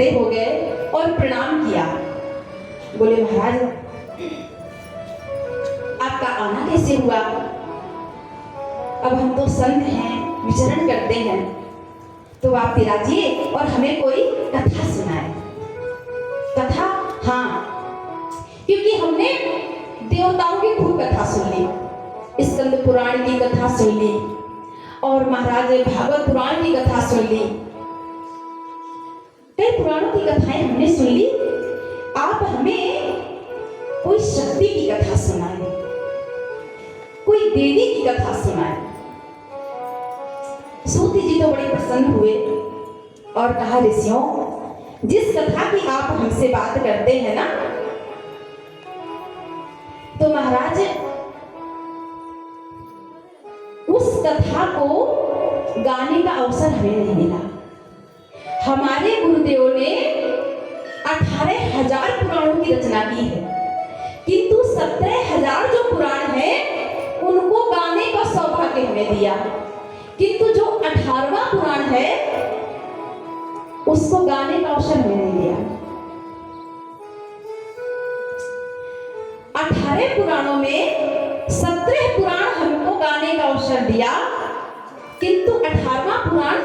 खड़े हो गए और प्रणाम किया। बोले महाराज आपका आना कैसे हुआ? अब हम तो संत हैं, विचरण करते हैं, तो आप विराजिए और हमें कोई कथा सुनाए। कथा? हाँ, क्योंकि हमने देवताओं की खूब कथा सुन ली, स्कंद पुराण की कथा सुन ली और महाराज भागवत पुराण की कथा सुन ली, कई पुराणों की कथाएं हमने सुन ली। आप हमें कोई शक्ति की कथा सुनाए, कोई देवी की कथा सुनाए। सूत जी तो बड़े प्रसन्न हुए और कहा ऋषियों, जिस कथा की आप हमसे बात करते हैं ना, तो महाराज उस कथा को गाने का अवसर हमें नहीं मिला। हमारे गुरुदेव ने 18,000 पुराणों की रचना की है, किंतु 17,000 जो पुराण है उनको गाने का सौभाग्य हमें दिया, किंतु जो 18वां पुराण है उसको गाने का अवसर हमें नहीं दिया। 18 पुराणों में 17 पुराण हमको गाने का अवसर दिया, किंतु 18वां पुराण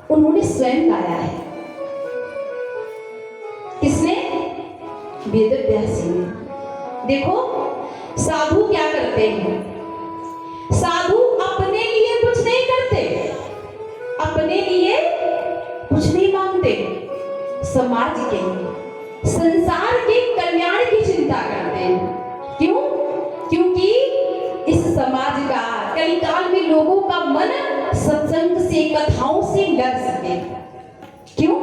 उन्होंने स्वयं गाया है। किसने? वेद व्यास ने। देखो साधु क्या करते हैं, साधु अपने लिए कुछ नहीं करते, अपने लिए कुछ नहीं मांगते, समाज के, संसार के कल्याण की चिंता करते हैं। क्यों? क्योंकि इस समाज का कलिकाल में लोगों का मन सत्संग से, कथाओं से लग सके। क्यों?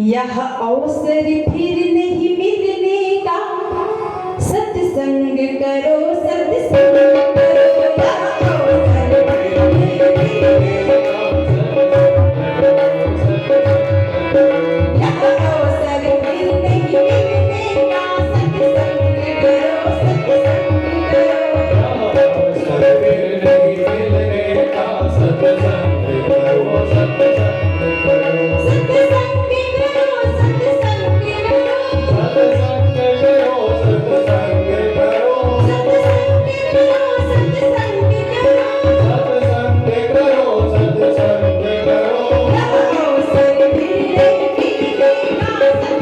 यह अवसर फिर नहीं मिलने का, सत्संग करो, सत्संग करो, यह अवसर फिर नहीं मिलने का, सत्संग करो, सत्संग करो, अवसर फिर नहीं मिलने का, सत्संग करो, सत्संग करो, सत्संग करो, सत्संग करो, सत्संग करो, सत्संग करो, सत्संग करो, सत्संग करो, सत्संग करो, सत्संग करो, यह अवसर फिर नहीं मिलेगा, सत्संग करो,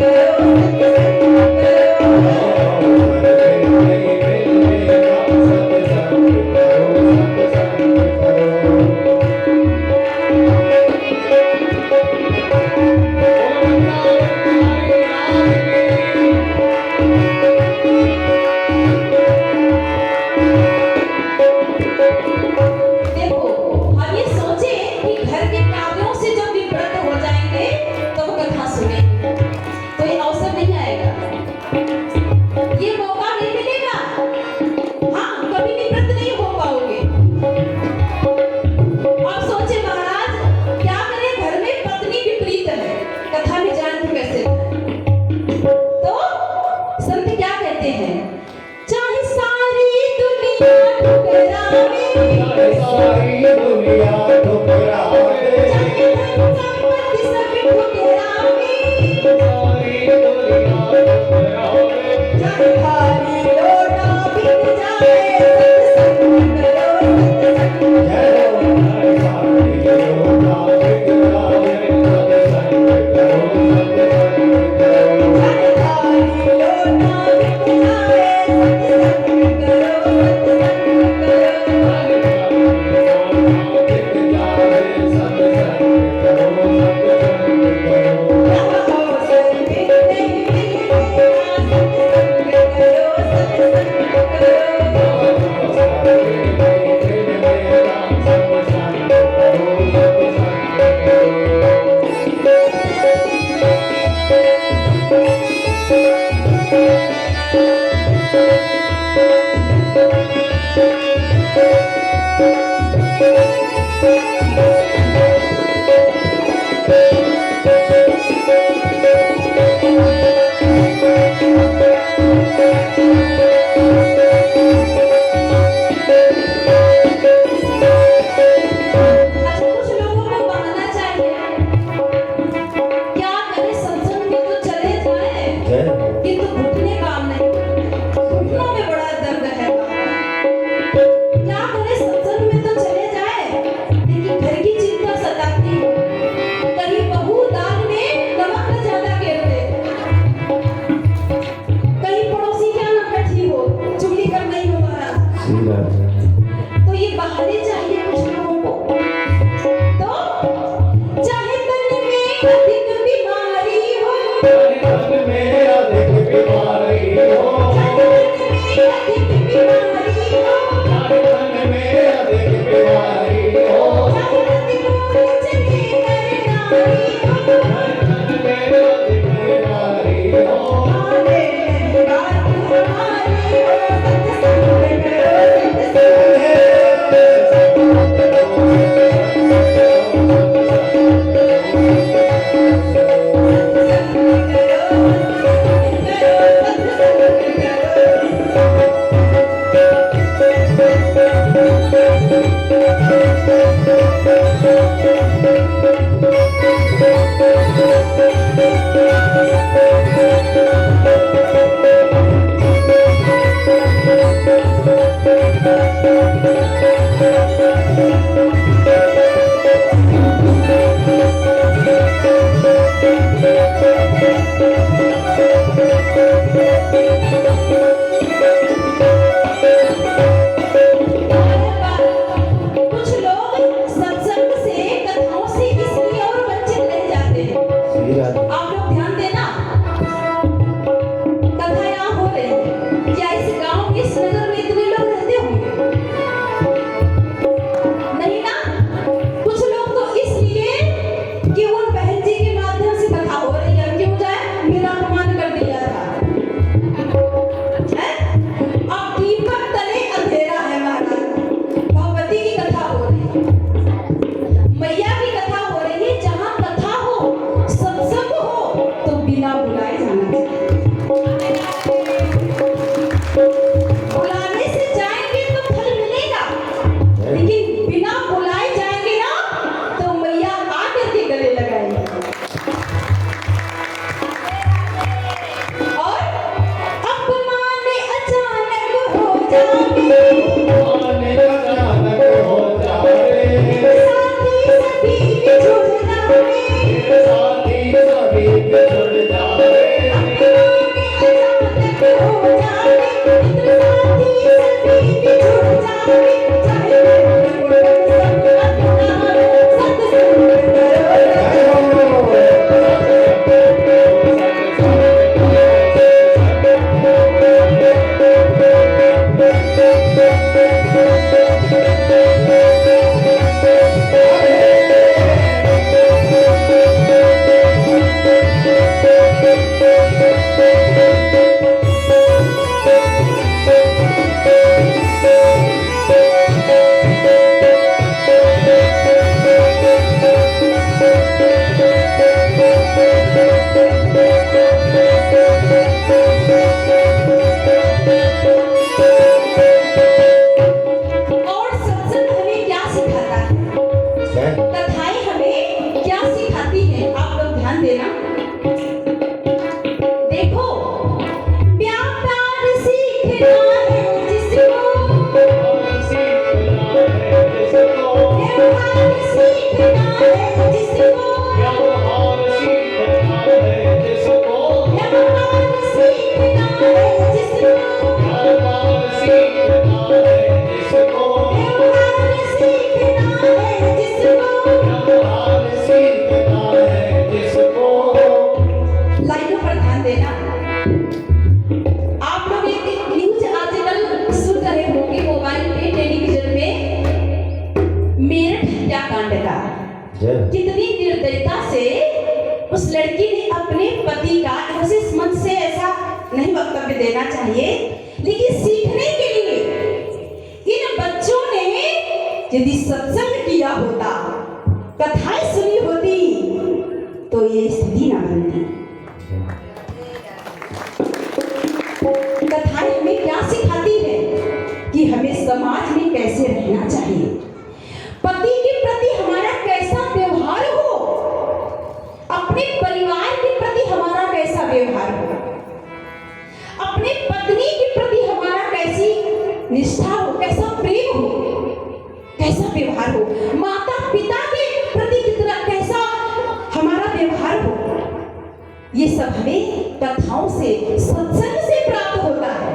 सत्संग करो। अवसर फिर नहीं मिलेगा, सत्संग करो, सत्संग करो। देखो हम ये सोचे कि घर के कार्यों से जब विव्रत हो जाएंगे तो वो कथा सुने, तो ये अवसर नहीं आएगा, ये मौका नहीं मिलेगा। हाँ, कभी निवृत्त नहीं हो पाओगे। आप सोचे महाराज क्या करें, घर में पत्नी विपरीत है, कथा में जान तो कैसे जाए? तो संत क्या कहते हैं, चाहे सारी दुनिया ठुकरावे, सारी दुनिया ठुकरावे, चाहे धन संपत्ति सब ठुकरावे, सारी दुनिया ठुकरावे, चाहे खाली लोटा बिक जाए, सत्संग करो, सत्संग करो, सारी लोटा बिक जावे, सत्संग करो, सत्संग करो, चाहे खाली लोटा बिक जाए, सत्संग करो, सत्संग करो, बिक जावे, जिसको व्यवहार सीखना है जिसको व्यवहार सीखना है जिसको व्यवहार सीखना है जिसको व्यवहार सीखना है जिसको व्यवहार सीखना है जिसको लाइनों पर ध्यान देना। आप लोग एक न्यूज आजकल सुन रहे होंगे मोबाइल पे, टेलीविजन में, मेरठ हत्याकांड का। कितनी निर्दयता से उस लड़की ने अपने पति का, वैसे इस मन से ऐसा नहीं वक्तव्य देना चाहिए, लेकिन सीखने के लिए इन बच्चों ने यदि सत्संग किया होता, कथाएं सुनी होती, तो ये स्थिति ना बनती। कथाएं हमें क्या सिखाती है कि हमें समाज में कैसे रहना चाहिए, पति के प्रति हमारा कैसा व्यवहार हो, अपने परिवार के प्रति हमारा कैसा व्यवहार हो, अपने पत्नी के प्रति हमारा कैसी निष्ठा हो, कैसा प्रेम हो, कैसा व्यवहार हो, माता पिता के प्रति कितना कैसा हमारा व्यवहार हो, ये सब हमें कथाओं से, सत्संग से प्राप्त होता है।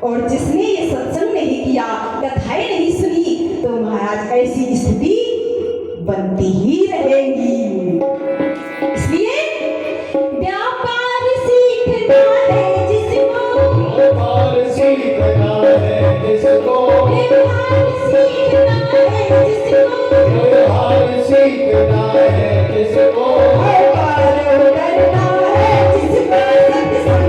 और जिसने ये सत्संग नहीं किया, कथाएं नहीं सुनी, तो महाराज ऐसी स्थिति बनती ही रहेगी। इसलिए व्यापार सीखना है जिसको व्यवहार सीखना है जिसको व्यवहार सीखना है जिसको व्यवहार सीखना है जिसको व्यापार करना है जिसको सत्संग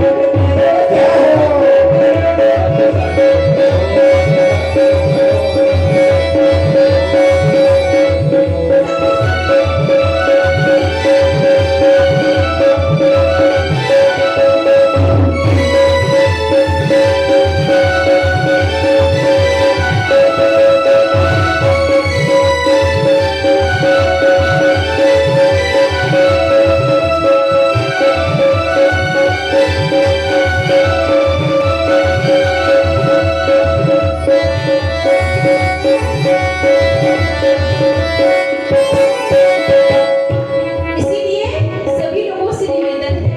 इसीलिए सभी लोगों से निवेदन है,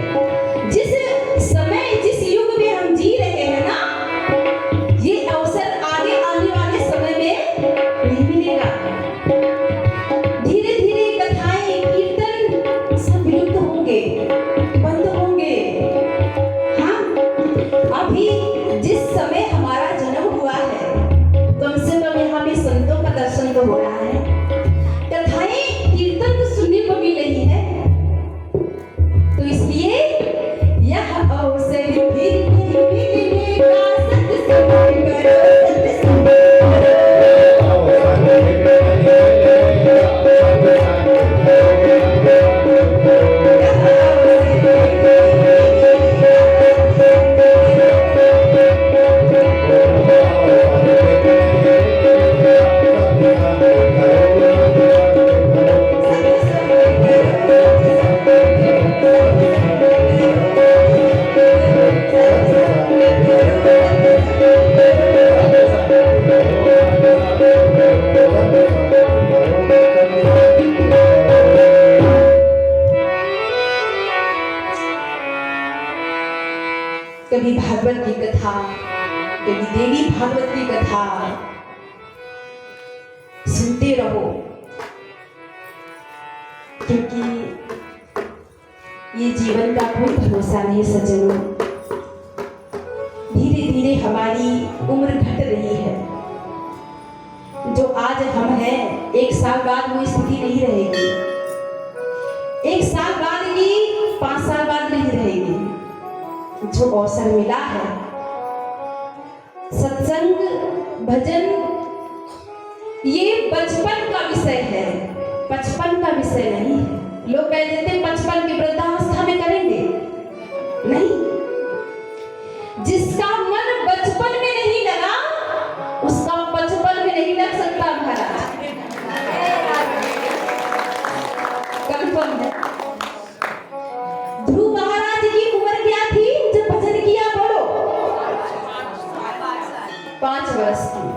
जिस समय जिस युग में हम जी रहे हैं ना, ये अवसर आगे आने वाले समय में नहीं मिलेगा। धीरे धीरे कथाएं, कीर्तन सब विलुप्त होंगे, बंद होंगे। हाँ, अभी जिस समय हमारा जन्म हुआ है, कम से कम यहाँ पे संतों का दर्शन तो हो रहा है, कथाएं कीर्तन तो सुनने को मिल रही है। तो इसलिए यह अवसर फिर मिलेगा, सत्संग करो, सत्संग कभी भागवत की कथा, कभी देवी भागवत की कथा सुनते रहो, क्योंकि ये जीवन का कोई भरोसा नहीं सज्जनों। धीरे धीरे हमारी उम्र घट रही है। जो आज हम हैं, एक साल बाद वो स्थिति नहीं रहेगी, एक साल बाद की 5 साल बाद नहीं रहेगी। जो अवसर मिला है, सत्संग भजन, ये बचपन का विषय है, बचपन का विषय नहीं है। लोग कह देते हैं 55 की वृद्धावस्था में करेंगे, नहीं। जिसका मन बचपन में नहीं लगा, उसका 55 में नहीं लग सकता महाराज, कंफर्म है। ध्रुव महाराज की उम्र क्या थी जब भजन किया? बोलो, 5 वर्ष की।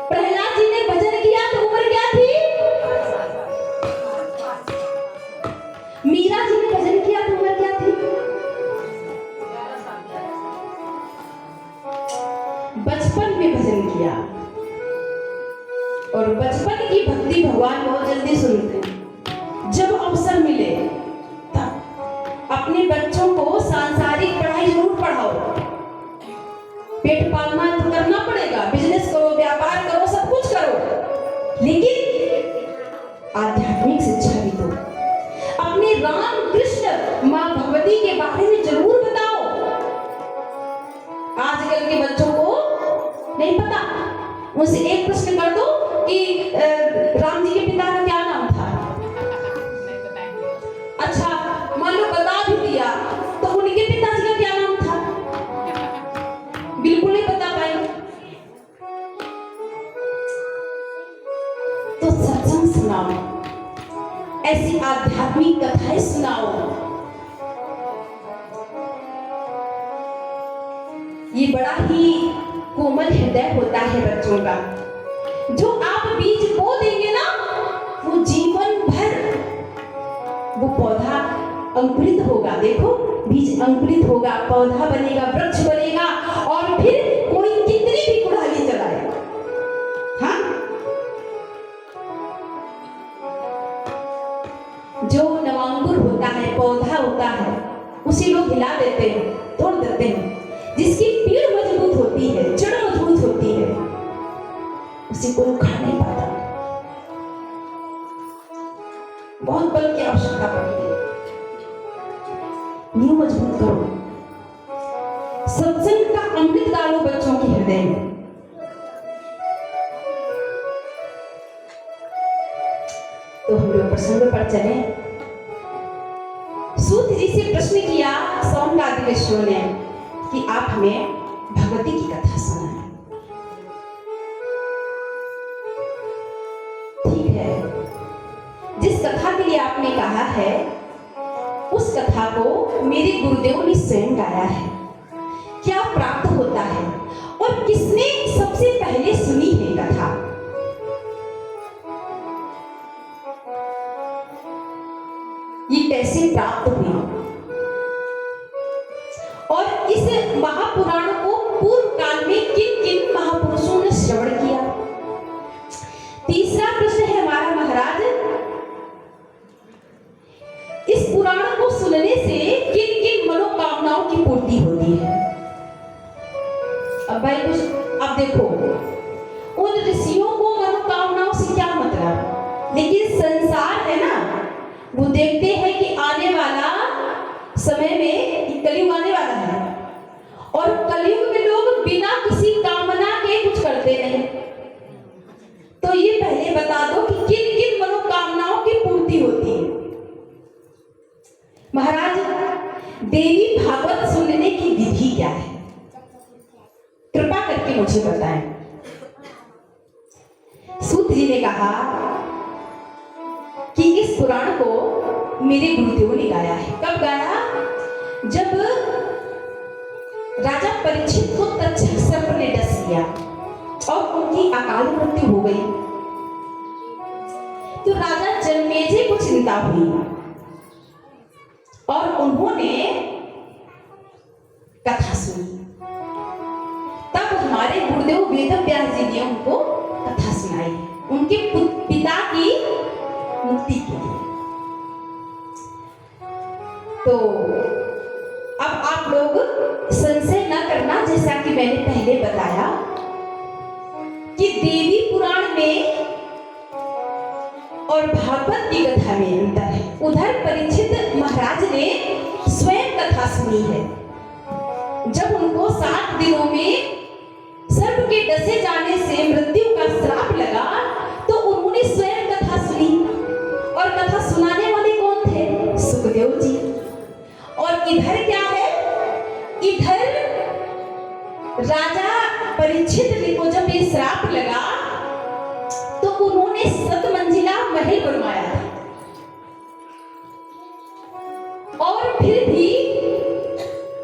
प्रहलाद जी ने भजन किया तो उम्र क्या थी? मीरा जी ने भजन किया तो उम्र क्या थी? बचपन में भजन किया, और बचपन की भक्ति भगवान बहुत जल्दी सुनते हैं। जब अवसर मिले तब अपने बच्चों को सांसारिक पढ़ाई जरूर पढ़ाओ। पेट पालना है तो करना पड़ेगा, बिजनेस करो, व्यापार करो, सब कुछ करो, लेकिन आध्यात्मिक शिक्षा भी दो। अपने राम कृष्ण माँ भगवती के बारे में जरूर बताओ। आजकल के बच्चों को नहीं पता। उनसे एक प्रश्न कर दो कि राम जी के पिता का क्या नाम था? अच्छा, मान लो बता भी दिया तो उनके पिताजी का क्या नाम था? बिल्कुल नहीं बता पाएंगे। तो सत्संग सुनाओ, ऐसी आध्यात्मिक कथाएं सुनाओ। ये बड़ा ही कोमल हृदय होता है बच्चों का। जो आप बीज बो देंगे ना, वो जीवन भर वो पौधा अंकुरित होगा। देखो, बीज अंकुरित होगा, पौधा बनेगा, वृक्ष बनेगा, और फिर कोई कितनी भी कुड़ाली चलाए, हाँ, जो नवांकुर होता है, पौधा होता है, उसे लोग हिला देते हैं, तोड़ देते हैं। जिसकी पीड़ मजबूत होती है, जड़ मजबूत होती है, उसे कोई उखाड़ नहीं पाता। बहुत बल की आवश्यकता पड़ती है। नींव मजबूत करो, सत्संग का अमृत डालो बच्चों के हृदय में। तो हम लोग प्रसंग पर चले। सूत जी से प्रश्न किया सोमनाथ ऋषियों ने कि आप हमें भगवती की कथा सुनाएं। ठीक है, जिस कथा के लिए आपने कहा है, उस कथा को मेरे गुरुदेव ने स्वयं गाया है। क्या प्राप्त होता है और किसने सबसे पहले सुनी है कथा? ये कैसे प्राप्त हुई? और इस महापुराण को पूर्व काल में किन किन महापुरुषों ने श्रवण किया? तीसरा प्रश्न है हमारा, महाराज, इस पुराण को सुनने से किन किन मनोकामनाओं की पूर्ति होती है? अब भाई कुछ, अब देखो, उन ऋषियों को मनोकामनाओं से क्या मतलब, लेकिन संसार है ना, वो देखते हैं कि आने वाला समय में कलयुग आने वाला है, और कलयुग में लोग बिना किसी कामना के कुछ करते नहीं। तो ये पहले बता दो कि किन किन मनोकामनाओं की पूर्ति होती है? महाराज, देवी भागवत सुनने की विधि क्या है? कृपा करके मुझे बताएं। सूत जी ने कहा कि इस पुराण को मेरे गुरुदेव ने गाया है। कब गाया? जब राजा परीक्षित को तक्षक सर्प ने डस लिया और उनकी अकाल मृत्यु हो गई, तो राजा जन्मेजय को चिंता हुई और उन्होंने कथा सुनी। तब हमारे गुरुदेव वेदव्यास जी ने उनको कथा सुनाई, उनके पिता की मुक्ति के लिए। तो अब आप लोग संशय न करना, जैसा कि मैंने पहले बताया कि देवी पुराण में और भागवत की कथा में अंतर है। उधर परीक्षित महाराज ने स्वयं कथा सुनी है। जब उनको 7 दिनों में सर्प के डसे जाने से मृत्यु का श्राप लगा, तो उन्होंने स्वयं कथा सुनी। और कथा सुनाने वाले कौन थे? सुखदेव जी। और इधर क्या है? इधर राजा परीक्षित को जब ये श्राप लगा, तो उन्होंने 7 मंजिला महल बनवाया था, और फिर भी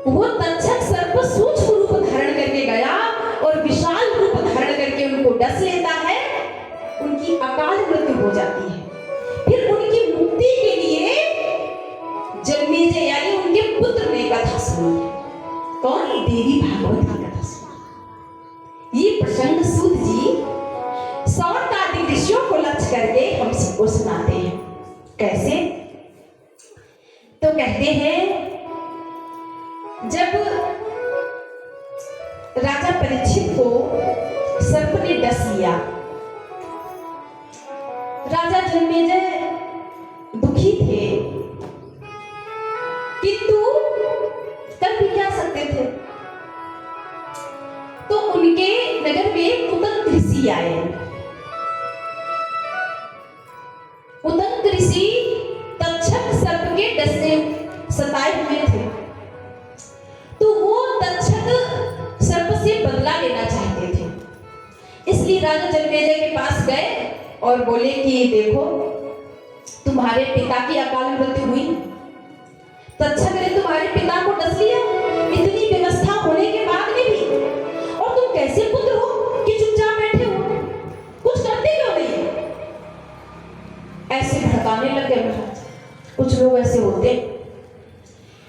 वो तक्षक सर्प सूक्ष्म रूप धारण करके गया और विशाल रूप धारण करके उनको डस भागवत की कथा सुना। ये प्रसंग सूत जी सौनक आदि ऋषियों को लक्ष्य करके हम सबको सुनाते हैं। कैसे? तो कहते हैं, जब राजा परीक्षित को सर्प ने डस लिया, राजा जन्मेजय दुखी थे, किंतु कर भी क्या सकते थे। तो उनके नगर में उदंत ऋषि आए। उदंत ऋषि तक्षक सर्प के डस से सताए हुए थे, तो वो तक्षक सर्प से बदला लेना चाहते थे। इसलिए राजा जन्मेजय के पास गए और बोले कि देखो, तुम्हारे पिता की अकाल मृत्यु हुई, तक्षक ने तुम्हारे पिता को डस लिया, इतनी व्यवस्था होने के बाद में भी, और तुम कैसे पुत्र हो कि चुपचाप बैठे हो, कुछ करते क्यों नहीं? ऐसे भड़काने लगे महाराज। कुछ लोग ऐसे होते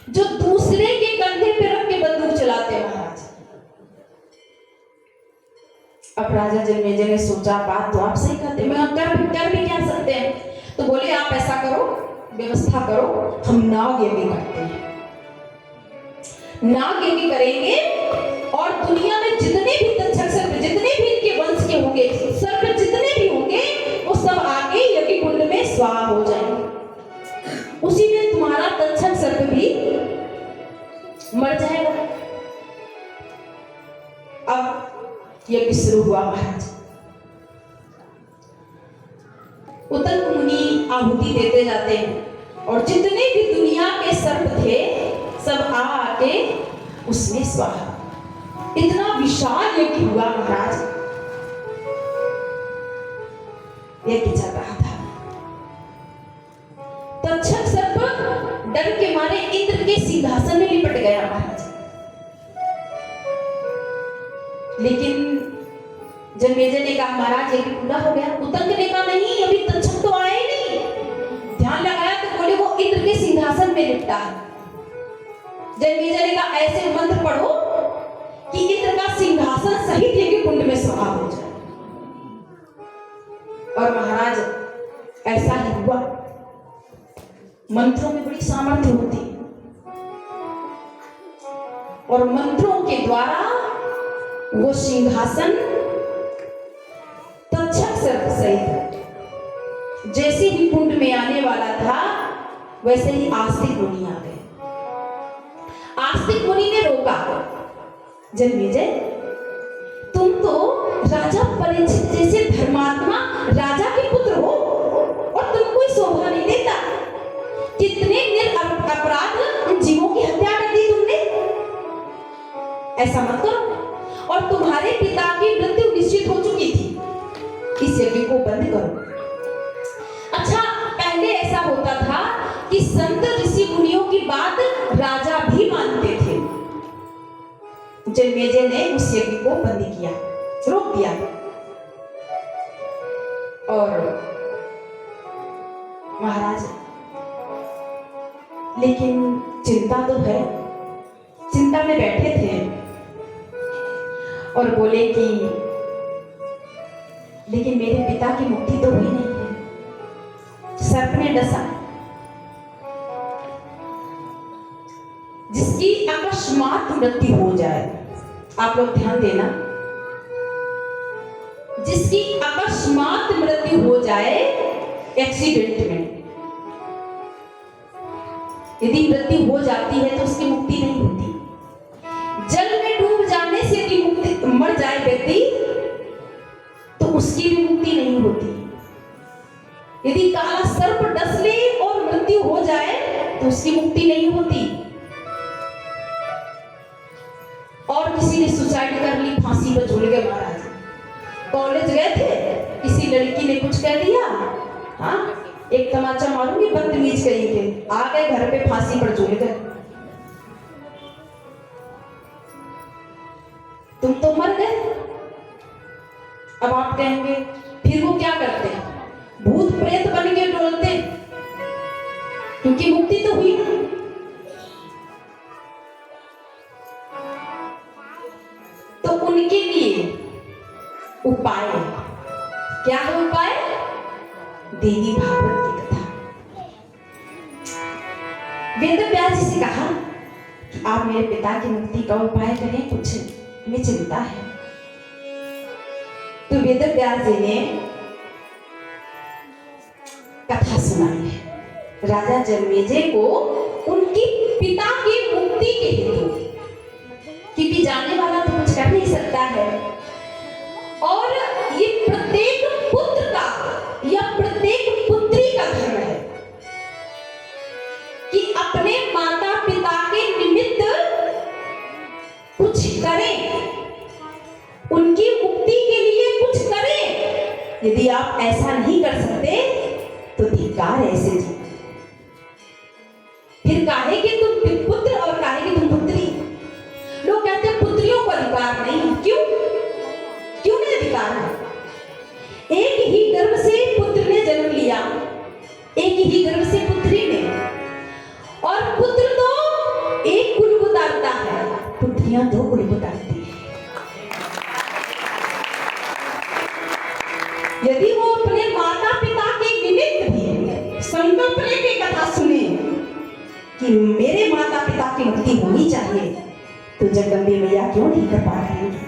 जो दूसरे के कंधे पे रख के बंदूक चलाते हैं महाराज। अब राजा जन्मेजय ने सोचा, बात तो आप सही कहते, मैं कर भी क्या सकते हैं। तो बोले, आप ऐसा करो, व्यवस्था करो, हम नाग यज्ञ करते हैं, नाग यज्ञ करेंगे, और दुनिया में जितने भी तक्षक सर्प, जितने भी इनके वंश के होंगे, सर्प जितने भी होंगे, वो सब आगे यज्ञ कुंड में स्वाहा हो जाएंगे। उसी में तुम्हारा तक्षक सर्प भी मर जाएगा। अब यज्ञ शुरू हुआ महाराज। उदंत मुनि आहुति देते जाते हैं, और जितने भी दुनिया के सर्प थे सब आके उसमें स्वाहा। इतना विशाल यज्ञ हुआ महाराज। यज्ञ चल रहा था। तक्षक सर्प डर के मारे इंद्र के सिंहासन में लिपट गया महाराज। लेकिन जन्मेजय ने कहा, महाराज यज्ञ पूरा हो गया। उदंत ने कहा, नहीं, अभी तक्षक तो आया ही नहीं। ध्यान लगाया तो बोले, वो इंद्र के सिंहासन में लिपटा। जन्मेजय ने कहा, ऐसे मंत्र पढ़ो कि इंद्र का सिंहासन सहित यज्ञ कुंड में स्वाहा हो जाए। और महाराज ऐसा ही हुआ। मंत्रों में बड़ी सामर्थ्य होती है, और मंत्रों के द्वारा वो सिंहासन तक्षक सर्प सहित जैसे ही कुंड में आने वाला था, वैसे ही आस्तिक मुनि आ गए। आस्तिक मुनि ने रोका, जन्मेजय, तुम तो राजा परीक्षित जैसे धर्मात्मा राजा के पुत्र हो, और तुम कोई शोभा नहीं देता। कितने अपराध उन जीवों की हत्या कर दी तुमने। ऐसा मत करो, और तुम्हारे पिता की मृत्यु निश्चित हो चुकी थी, इस यज्ञ को बंद करो। अच्छा, पहले ऐसा होता था कि संत ऋषि मुनियों की बात राजा भी मानते थे। जन्मेजय ने उस यज्ञ को बंद किया, रोक दिया। और महाराज, लेकिन चिंता तो है। चिंता में बैठे थे और बोले कि लेकिन मेरे पिता की मुक्ति तो हुई नहीं है, सर्प ने डसा। जिसकी अकस्मात मृत्यु हो जाए, आप लोग ध्यान देना, जिसकी अकस्मात मृत्यु हो जाए एक्सीडेंट में, यदि मृत्यु हो जाती है तो उसकी मुक्ति नहीं होती। जल में डूब जाने से यदि मुक्ति मर जाए व्यक्ति, तो उसकी भी मुक्ति नहीं होती। यदि काला सर्प डस ले और मृत्यु हो जाए तो उसकी मुक्ति नहीं होती। और किसी ने सुसाइड कर ली, फांसी पर झूल गए महाराज। कॉलेज गए थे, किसी लड़की ने कुछ कह दिया, हाँ, एक तमाचा मारूंगी, बदतमीज कहीं के, आ गए घर पे, फांसी पर झूल गए। तुम तो मर गए। अब आप कहेंगे फिर वो क्या करते हैं? भूत प्रेत बन के डोलते, क्योंकि मुक्ति तो हुई ना। उपाय। क्या है उपाय? देवी भागवत की कथा। वेद व्यास जी से कहा कि आप मेरे पिता की मुक्ति का उपाय करें, कुछ हमें चिंता है। तो वेद व्यास जी ने कथा सुनाई है राजा जन्मेजय को उनकी पिता की मुक्ति के हेतु, क्योंकि जाने वाला तो कुछ कर नहीं सकता है। और ये प्रत्येक पुत्र का या प्रत्येक पुत्री का धर्म है कि अपने माता पिता के निमित्त कुछ करें, उनकी मुक्ति के लिए कुछ करें। यदि आप ऐसा नहीं कर सकते तो धिक्कार ऐसे जी। फिर काहे कि तुम पुत्र और काहे कि तुम पुत्री। लोग कहते हैं पुत्रियों को अधिकार नहीं। क्यों नहीं अधिकार है? एक ही गर्भ से पुत्र ने जन्म लिया, एक ही गर्भ से पुत्री ने। और पुत्र तो एक कुल को तारता है, पुत्रियां दो कुल को तारती है। यदि वो अपने माता पिता के निमित्त भी संकल्प लेके कथा सुने कि मेरे माता पिता की मुक्ति होनी चाहिए, तो जगदम्बे मैया क्यों नहीं कृपा करेंगे?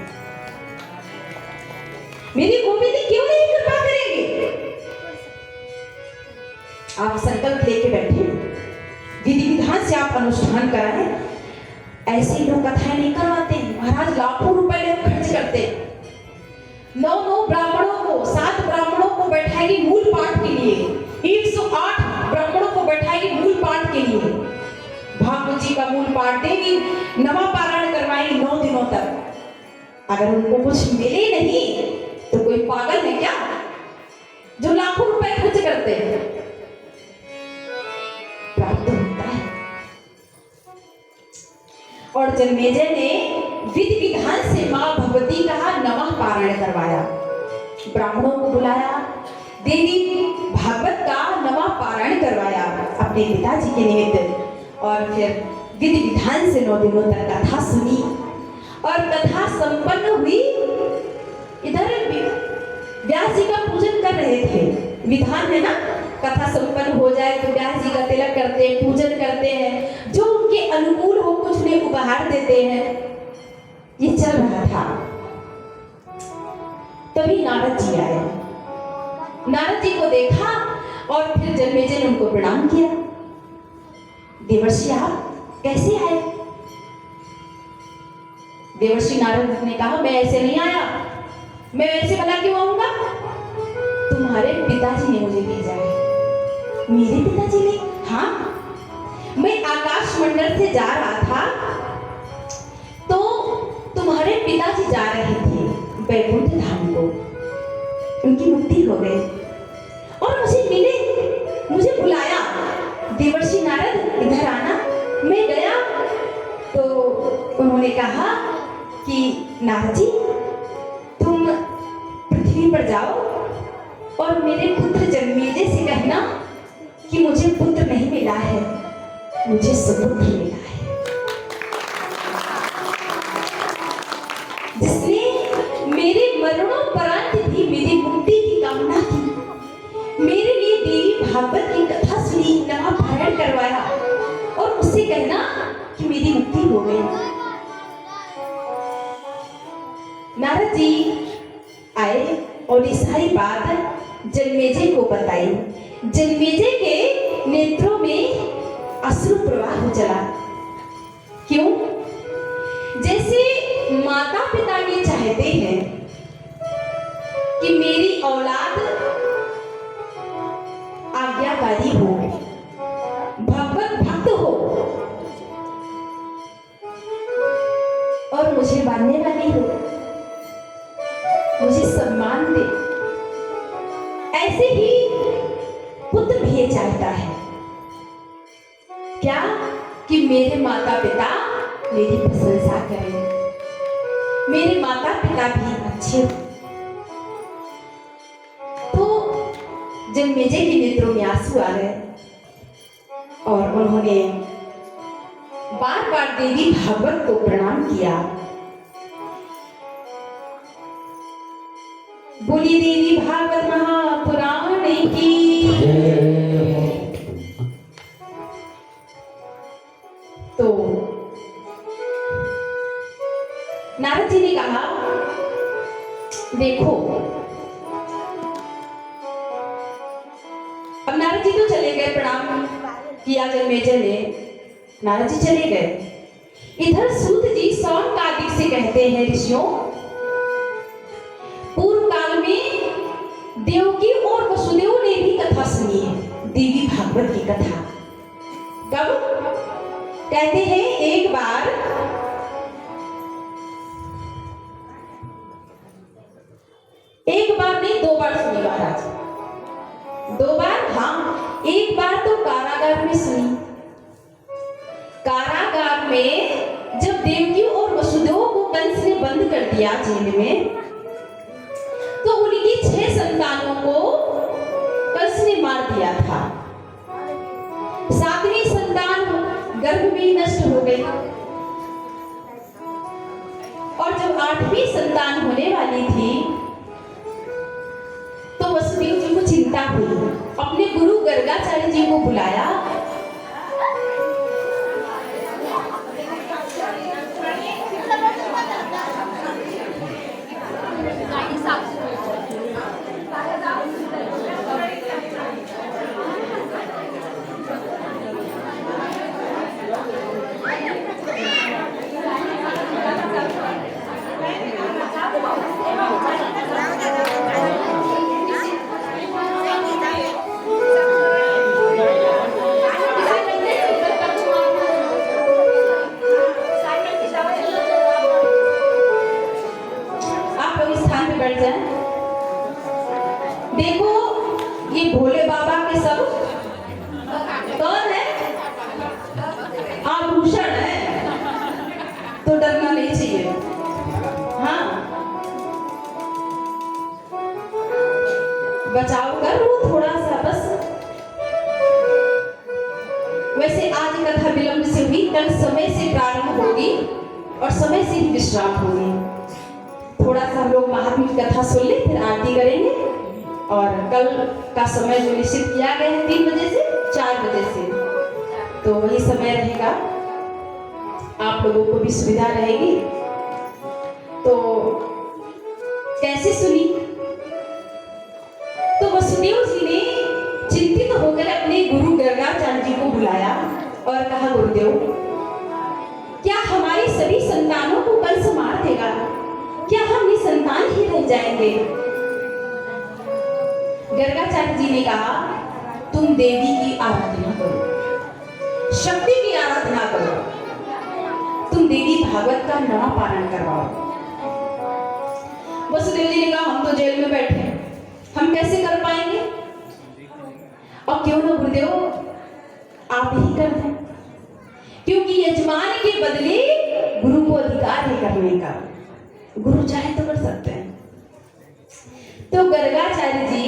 मेरी गोविंदी क्यों नहीं कृपा करेंगे? आप संकल्प लेके बैठे, विधि विधान से आप अनुष्ठान कराएं। ऐसे लोग कथाएं नहीं करवाते। महाराज लाखों रुपए लोग खर्च करते, 9 ब्राह्मणों को, 7 ब्राह्मणों को बैठाएगी मूल पाठ के लिए, 108 ब्राह्मणों को बैठाएगी मूल पाठ के लिए, भागवत जी का मूल पाठ देगी, नवा पारायण करवाएंगी 9 दिनों तक। अगर उनको कुछ मिले नहीं तो कोई पागल है क्या जो लाखों रुपए खर्च करते हैं? प्राप्त होता है। और जन्मेजय ने विधि विधान से मां भगवती का नमः पारायण करवाया, ब्राह्मणों को बुलाया, देवी भागवत का नमः पारायण करवाया अपने पिताजी के निमित्त। और फिर विधि विधान से 9 दिनों तक कथा सुनी और कथा संपन्न हुई। इधर व्यास जी का पूजन कर रहे थे। विधान है ना, कथा संपन्न हो जाए तो व्यास जी का तिलक करते हैं, पूजन करते हैं, जो उनके अनुकूल हो कुछ उन्हें उपहार देते हैं। ये चल रहा था। तभी नारद जी आए। नारद जी को देखा और फिर जन्मेजय ने उनको प्रणाम किया। देवर्षि आप कैसे आए? देवर्षि नारद ने कहा मैं ऐसे नहीं आया, मैं वैसे भला क्यों आऊंगा? तुम्हारे पिताजी ने मुझे भेजा है। मेरे पिताजी ने? हाँ, मैं आकाश मंडल से जा रहा था तो तुम्हारे पिताजी जा रहे थे वैकुंठ धाम को, उनकी मुक्ति हो गई और मुझे मिले, मुझे बुलाया, देवर्षि नारद इधर आना। मैं गया तो उन्होंने कहा कि नारद जी तुम पृथ्वी पर जाओ और मेरे पुत्र जन्मेजय से कहना कि मुझे पुत्र नहीं मिला है, मुझे सुपुत्र मिला है, जिसने मेरे मरणोपरांत भी मेरी मुक्ति की कामना की, मेरे लिए देवी भागवत की कथा सुनी, नमः पारायण करवाया और उससे कहना कि मेरी मुक्ति हो गई। नारद जी आए और ये सारी बात जन्मेजय को बताई। जन्मेजय के नेत्रों में अश्रु प्रवाह हो चला। क्यों? जैसे माता पिता ये चाहते हैं कि मेरी औलाद आज्ञाकारी हो, भगवत भक्त हो और मुझे मानने वाली हो, मुझे सम्मान दे। ऐसे ही पुत्र भी ये चाहता है क्या कि मेरे माता पिता मेरी प्रशंसा करें, मेरे माता पिता भी अच्छे हो। तो जन्मेजय के नेत्रों में आंसू आ गए और उन्होंने बार बार देवी भागवत को प्रणाम किया। बोली देवी भागवत महापुराण की। तो नारद जी ने कहा, देखो, अब नारद जी तो चले गए, प्रणाम किया जन्मेजय ने, नारद जी चले गए। इधर सूत जी सौन कार्तिक से कहते हैं, ऋषियों, पूर्व काल में देवकी और वसुदेव ने भी कथा सुनी है, देवी भागवत की कथा। कब? कहते हैं एक बार नहीं, 2 बार सुनी महाराज, 2 बार। हाँ, एक बार तो कारागार में सुनी। कारागार में जब देवकी और वसुदेव को कंस ने बंद कर दिया जेल में, तो उनकी 6 संतानों को कंस ने मार दिया था। 7वीं संतान गर्भ में नष्ट हो गई, और जब 8वीं संतान होने वाली थी तो वसुदेव जी को चिंता हुई, अपने गुरु गर्गाचार्य जी को बुलाया। देखो, ये भोले बाबा के सब कौन है? आभूषण है, तो डरना नहीं चाहिए। हाँ, बचाव कर वो थोड़ा सा बस। वैसे आज कथा विलंब से हुई, कल समय से प्रारंभ होगी और समय से ही विश्राम होगी। थोड़ा सा हम लोग महात्मा की कथा सुन ले, फिर आरती करेंगे। और कल का समय जो निश्चित किया गया है 3 बजे से 4 बजे से, तो वही समय रहेगा, आप लोगों को भी सुविधा रहेगी। तो कैसे सुनी? तो वसुदेव जी ने चिंतित होकर अपने गुरु गर्गाचार्य जी को बुलाया और कहा, गुरुदेव, क्या हमारी सभी संतानों को कंस मार देगा? क्या हम निसंतान ही रह जाएंगे? गर्गाचार्य जी ने कहा, तुम देवी की आराधना करो, शक्ति की आराधना करो, तुम देवी भागवत का नवा पारण करवाओ। वसुदेव जी ने कहा, हम तो जेल में बैठे हैं, हम कैसे कर पाएंगे? और क्यों ना गुरुदेव आप ही कर दें, क्योंकि यजमान के बदले गुरु को अधिकार है करने का, गुरु चाहे तो कर सकते हैं। तो गर्गाचार्य जी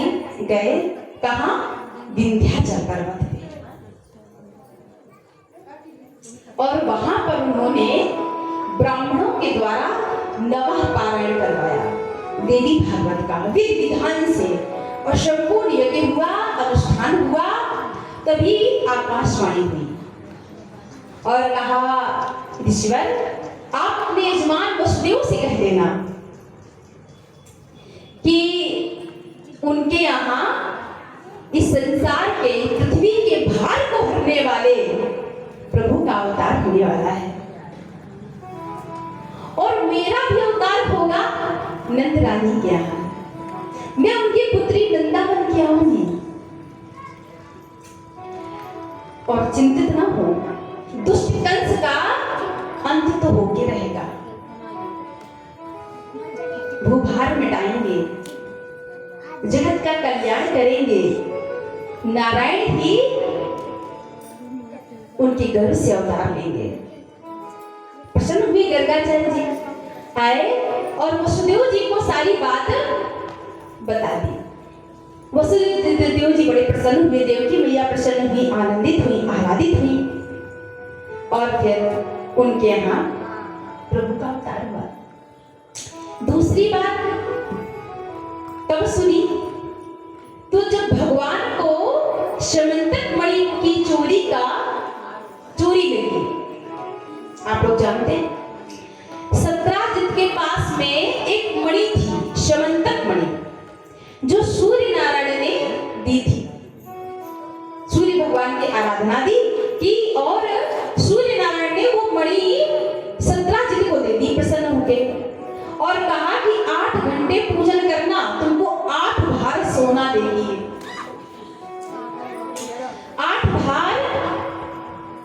गए कहां? विंध्याचल पर्वत पे, और वहां पर उन्होंने ब्राह्मणों के द्वारा नवा पारायण करवाया देवी भागवत का विधि विधान से, और संपूर्ण यज्ञ हुआ, अनुष्ठान हुआ, तभी आकाशवाणी हुई और कहा, ऋषिवर, आप अपने यजमान वसुदेव से कह देना कि उनके यहाँ इस संसार के, पृथ्वी के भार को भरने वाले प्रभु का अवतार होने वाला है, और मेरा भी अवतार होगा नंद रानी के यहाँ। मैं उनकी पुत्री नंदा बन के आऊंगी, और चिंतित ना हो, दुष्ट कंस का अंत तो होके रहेगा, भूभार मिटाएंगे, जगत का कल्याण करेंगे, नारायण ही उनके गर्भ से अवतार लेंगे। प्रसन्न हुए गर्गाचार्य जी, आए और वसुदेव जी को सारी बात बता दी। वसुदेव जी बड़े प्रसन्न हुए, देवकी मैया प्रसन्न हुई, आनंदित हुई, आह्लादित हुई, और फिर उनके यहाँ प्रभु का अवतार हुआ। दूसरी बात, तब कब सुनी? तो जब भगवान को श्यमंतक मणि की चोरी लगी। आप लोग जानते हैं सत्राजित के पास में एक मणि थी, श्यमंतक मणि, जो सूर्य नारायण ने दी थी। सूर्य भगवान की आराधना की और सूर्य नारायण ने वो मणि सत्राजित को दे दी प्रसन्न होके, और कहा कि 8 घंटे पूजन करना, तुमको 8 भार सोना देगी। 8 भार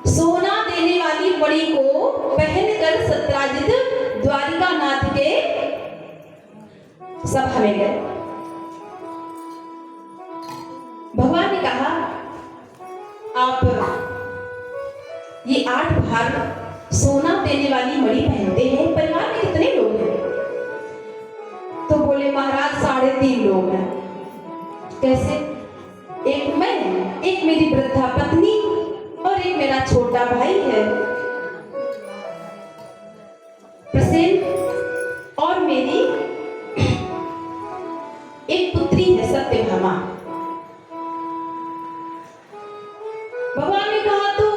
सोना देने वाली मणि को पहनकर सत्राजित द्वारिकानाथ के सभा में गए। भगवान ने कहा आप ये 8 भार सोना देने वाली मणि पहनते हैं, परिवार में कितने लोग हैं? तो बोले महाराज 3.5 लोग हैं। कैसे? एक मैं, एक मेरी वृद्धा पत्नी और एक मेरा छोटा भाई है प्रसेन, और मेरी एक पुत्री है सत्यभामा। भगवान ने कहा तो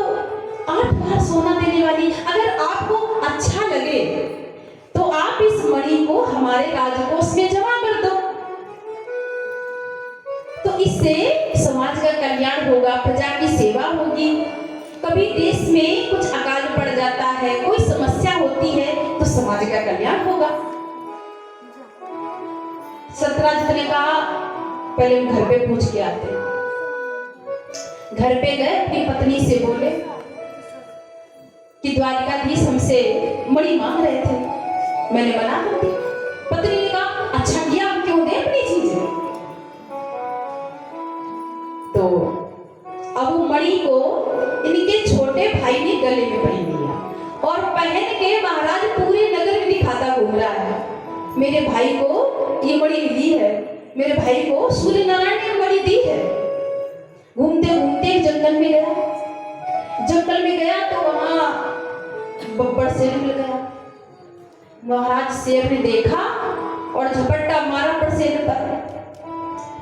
8 भार सोना देने वाली, अगर आपको अच्छा लगे तो आप इस मणि को हमारे राजकोष में जमा कर दो, तो इससे समाज का कल्याण होगा, प्रजा की सेवा होगी। कभी देश में कुछ अकाल पड़ जाता है, कोई समस्या होती है, तो समाज का कल्याण होगा। सत्राजित ने कहा पहले हम घर पे पूछ के आते। घर पे गए, अपनी पत्नी से बोले कि द्वारिकाधीश हमसे मणि मांग रहे थे, मैंने मना कर दी। पत्नी ने कहा अच्छा किया, हम क्यों दें अपनी चीजें। तो अब वो मणि को इनके छोटे भाई ने गले में पहन लिया और पहन के महाराज पूरे नगर में दिखाता घूम रहा है, मेरे भाई को ये मणि मिली है, मेरे भाई को सूर्य नारायण ने मणि दी है। घूमते घूमते जंगल में गया। जंगल में गया तो वहां बब्बर शेर मिल गया। महाराज शेर ने देखा और झपट्टा मारा प्रसेन पर।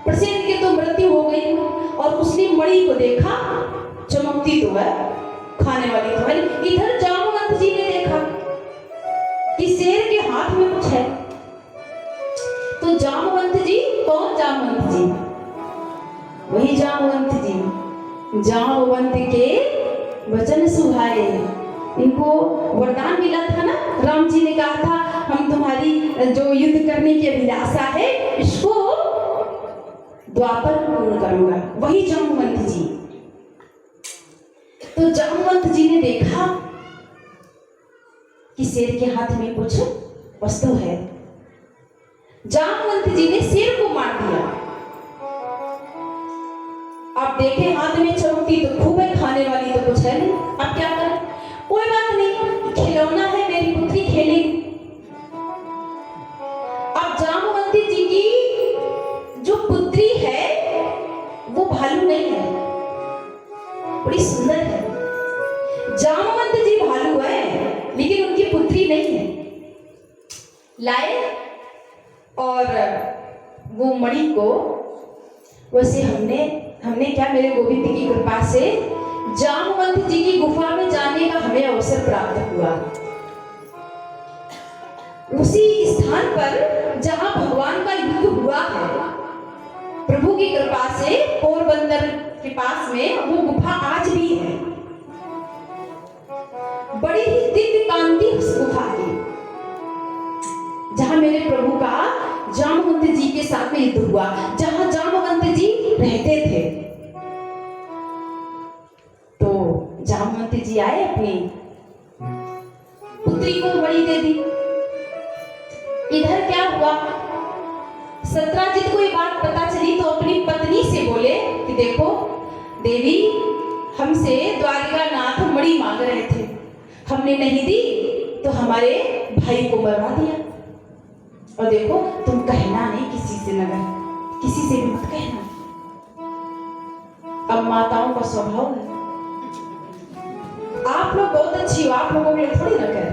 प्रसेन की तो मृत्यु हो गई, और उसने मणि को देखा, चमकती तो है, खाने वाली तो है। इधर जामवंत जी ने देखा कि शेर के हाथ में कुछ है। तो जामवंत जी, कौन जामवंत जी? वही जामवंत जी, जामवंत के वचन सुहाए। इनको वरदान मिला था ना, राम जी ने कहा था हम तुम्हारी जो युद्ध करने की अभिलाषा है इसको द्वापर पूर्ण करूंगा। वही जामवंत जी। तो जामवंत जी ने देखा कि शेर के हाथ में कुछ वस्तु है। जामवंत जी ने शेर को मार दिया। आप देखे हाथ में चमकती तो खूब है, खाने वाली तो कुछ है नहीं। अब क्या करें? कोई बात नहीं, खिलौना है, मेरी पुत्री खेलेगी। अब जामवंती जी की जो पुत्री है वो भालू नहीं है, बड़ी सुंदर है। जामवंत जी भालू है लेकिन उनकी पुत्री नहीं है। लाए और वो मणि को वैसे हमने क्या, मेरे गोविंद की कृपा से जामवंत जी की गुफा में जाने का हमें अवसर प्राप्त हुआ। उसी स्थान पर जहां भगवान का युद्ध हुआ है, प्रभु की कृपा से पोरबंदर के पास में वो गुफा आज भी है। बड़ी ही दिव्य कांति उस गुफा की, जहां मेरे प्रभु का जामवंत जी के साथ में युद्ध हुआ, जहां जामवंत जी रहते थे। तो जामवंत जी आए, अपनी पुत्री को मणि दे दी। इधर क्या हुआ, सत्राजित को ये बात पता चली तो अपनी पत्नी से बोले कि देखो देवी, हमसे द्वारिकानाथ मणि मांग रहे थे, हमने नहीं दी तो हमारे भाई को मरवा दिया। और देखो तुम कहना नहीं किसी से, नगर किसी से भी मत कहना। अब माताओं का स्वभाव है, आप लोग बहुत अच्छी हो, आप लोगों के लिए थोड़ी ना कह रहे।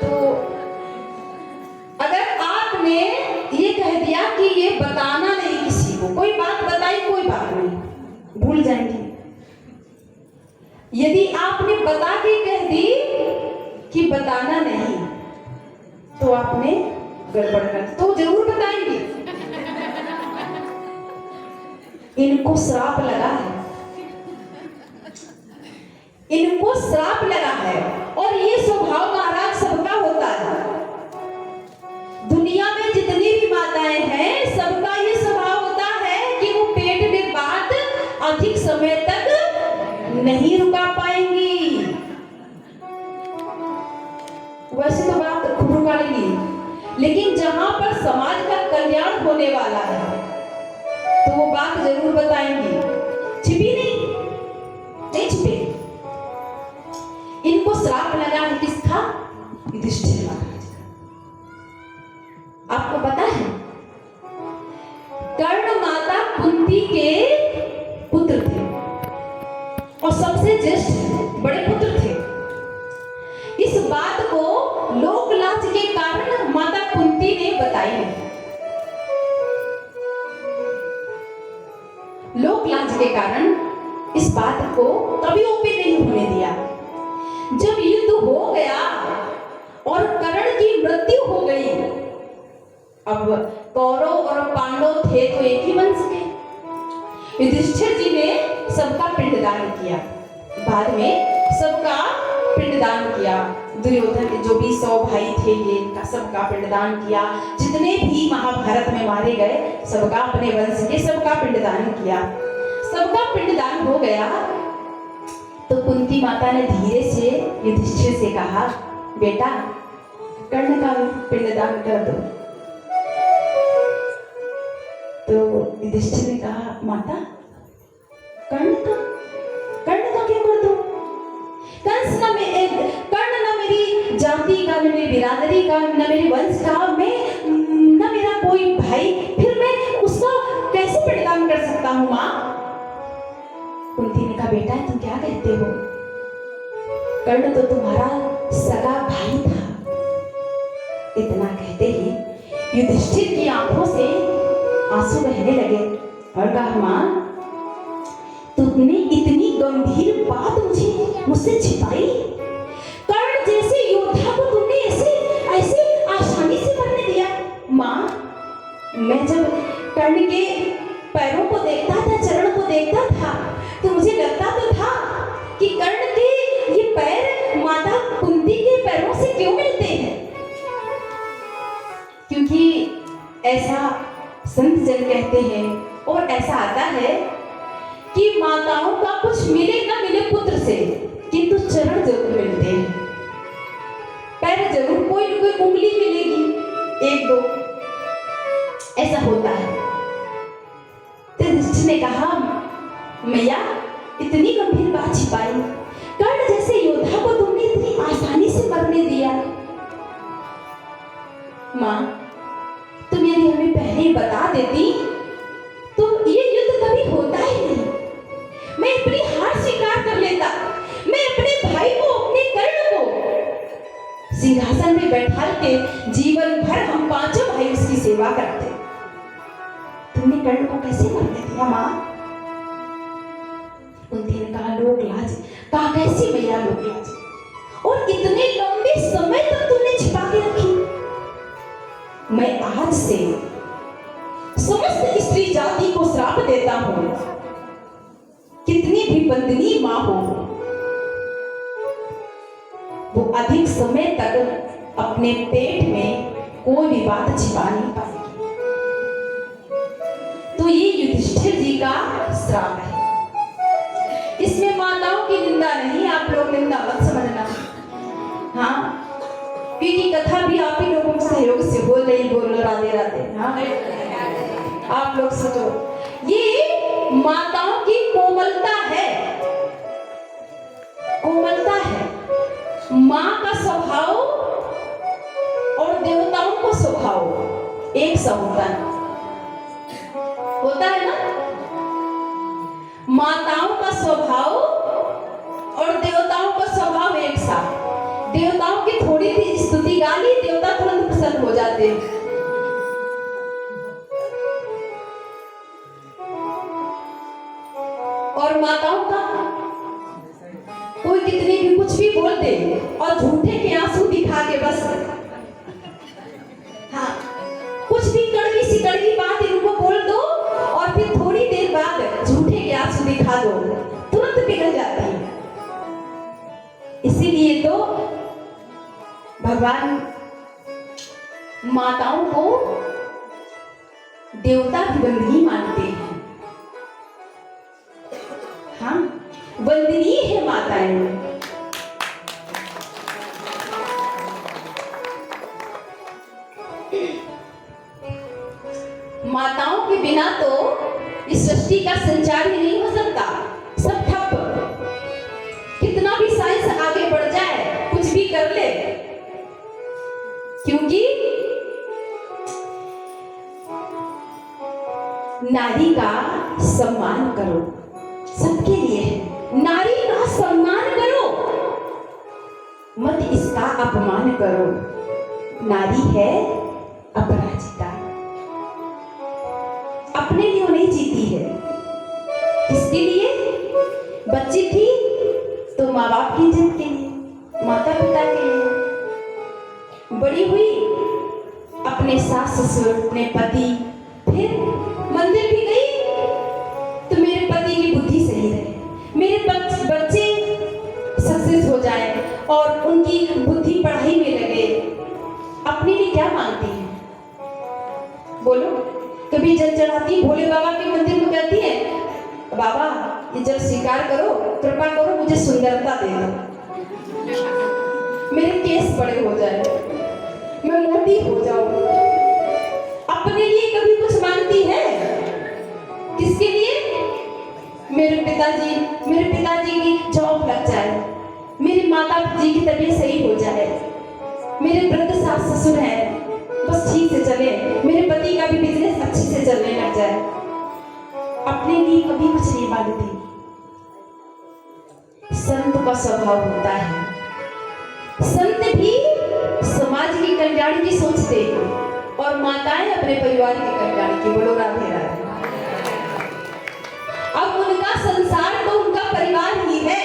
तो अगर आपने ये कह दिया यदि आपने बता के कह दी कि बताना नहीं, तो आपने गड़बड़ कर, तो जरूर बताएंगे। इनको श्राप लगा है, इनको श्राप लगा है। और ये स्वभाव महाराज सबका होता है। दुनिया में जितनी भी माताएं हैं, सबका ये स्वभाव होता है कि वो पेट में बात अधिक समय तक नहीं रुका पाएंगी। वैसे तो बात खूब रुका लेंगी, लेकिन जहां पर समाज का कल्याण होने वाला है तो वो बात जरूर बताएंगी, छिपी नहीं छिपे। इनको श्राप लगा है किसका? युधिष्ठिर महाराज का। आपको पता है कर्ण माता कुंती के पुत्र थे और सबसे ज्येष्ठ बड़े पुत्र थे। इस बात को लोक लाज के कारण माता कुंती ने बताई नहीं। लोक लाज के कारण इस बात को कभी ओपन नहीं होने दिया। जब युद्ध हो गया और कर्ण की मृत्यु हो गई, अब कौरव और पांडव थे तो एक ही वंश के। युधिष्ठिर जी ने सबका पिंडदान किया, बाद में सबका पिंडदान किया। दुर्योधन के जो भी 100 भाई थे, ये इनका सबका पिंडदान किया। जितने भी महाभारत में मारे गए, सबका अपने वंश के सबका पिंडदान किया। सबका पिंडदान हो गया तो कुंती माता ने धीरे से युधिष्ठिर से कहा, बेटा कर्ण का पिंडदान कर दो। तो युधिष्ठिर ने कहा, माता कर्ण का क्यों कर दो? कर्ण न मेरी जाति का, न मेरी बिरादरी का, न मेरे वंश का, न मेरा कोई भाई, फिर मैं उसका कैसे पिंडदान कर सकता हूँ माँ? कुंती ने कहा, बेटा तुम क्या कहते हो? कर्ण तो तुम्हारा सगा भाई था। इतना कहते ही युधिष्ठिर की आंखों से आंसू बहने लगे और कहा, माँ तुमने इतनी गंभीर बात मुझसे छिपाई? कर्ण जैसे योद्धा को तुमने ऐसे आसानी से मरने दिया? माँ मैं जब कर्ण के पैरों को देखता था, चरण को देखता था, तो मुझे लगता तो था कि कर्ण के ये पैर माता कुंती के पैरों से क्यों मिलते हैं? क्योंकि ऐसा संत जन कहते हैं और ऐसा आता है कि माताओं का कुछ मिले ना मिले पुत्र से, किंतु चरण जरूर मिलते हैं, पैर जरूर कोई न कोई उंगली मिलेगी, 1-2 ऐसा होता है। तो युधिष्ठिर ने कहा, मैया इतनी गंभीर बात छिपाई? कर्ण जैसे योद्धा को तुमने इतनी आसानी से मरने दिया? माँ तुम यदि हमें पहले ही बता देती तो ये युद्ध कभी होता ही नहीं। मैं अपनी हार स्वीकार कर लेता, मैं अपने भाई को, अपने कर्ण को सिंहासन में बैठा के जीवन भर हम 5 भाई उसकी सेवा करते। तुमने कर्ण को कैसे मरने दिया माँ? कुंती ने कहा, लोक लाज। कहा, कैसी मैया लोक लाज? और इतने लंबे समय तक तुमने छिपा के रखी? मैं आज से समस्त स्त्री जाति को श्राप देता हूं, कितनी भी बंदनी मां हो, वो अधिक समय तक अपने पेट में कोई भी बात छिपा नहीं पाएगी। तो ये युधिष्ठिर जी का श्राप है। इसमें माताओं की निंदा नहीं, आप लोग निंदा मत समझना। हाँ, क्योंकि कथा भी आप ही लोगों के सहयोग से बोल रही, बोलो राधे राधे। हाँ आप लोग सोचो, ये माताओं की कोमलता है, कोमलता है। माँ का स्वभाव और देवताओं का स्वभाव एक सा होता है ना। माताओं का स्वभाव और देवताओं का स्वभाव एक सा। देवताओं की थोड़ी सी स्तुति गाली, देवता तुरंत प्रसन्न हो जाते हैं। और माताओं का कोई कितनी भी कुछ भी बोल दे और झूठे के आंसू दिखा के बस, हाँ, कुछ भी कड़वी बात इनको बोल दो और फिर थोड़ी देर बाद झूठे के आंसू दिखा दो, तुरंत पिघल जाती है। इसीलिए तो भगवान माताओं को देवता की वंदनी मानते हैं। हाँ, वंदनीय है माताएं। माताओं के बिना तो इस सृष्टि का संचार ही नहीं हो सकता, सब ठप। कितना भी साइंस आगे बढ़ जाए, कुछ भी कर ले, क्योंकि नारी का सम्मान करो, सबके लिए है। नारी का सम्मान करो, मत इसका अपमान करो। नारी है अपराजिता, अपने लिए वो नहीं जीती है। किसके लिए? बच्ची थी तो माँ बाप की इज्जत के लिए, माता पिता के लिए। बड़ी हुई अपने सास ससुर, अपने पति, फिर मंदिर भी गई तो मेरे पति की बुद्धि सही रहे, मेरे बच्चे सक्सेस हो जाए और उनकी बुद्धि पढ़ाई में लगे। अपने लिए क्या मांगती है? बोलो। कभी जल चढ़ाती भोले बाबा के मंदिर में, कहती है बाबा ये जल स्वीकार करो, कृपा करो, मुझे सुंदरता दे दो, मेरे केस बड़े हो जाए, मैं मोटी हो जाऊं। अपने लिए कभी कुछ मांगती है? किसके लिए? मेरे पिताजी की जॉब लग जाए, मेरी माता जी की तबीयत सही हो जाए, मेरे वृद्ध सास ससुर हैं बस ठीक से चले, मेरे पति का भी बिजनेस अच्छे से चलने लग जाए। अपने लिए कभी कुछ नहीं मांगती। संत का स्वभाव होता है, संत भी समाज के कल्याण की सोचते हैं और माताएं अपने परिवार के कल्याण की। बोलो राधे राधे। अब उनका संसार तो उनका परिवार ही है,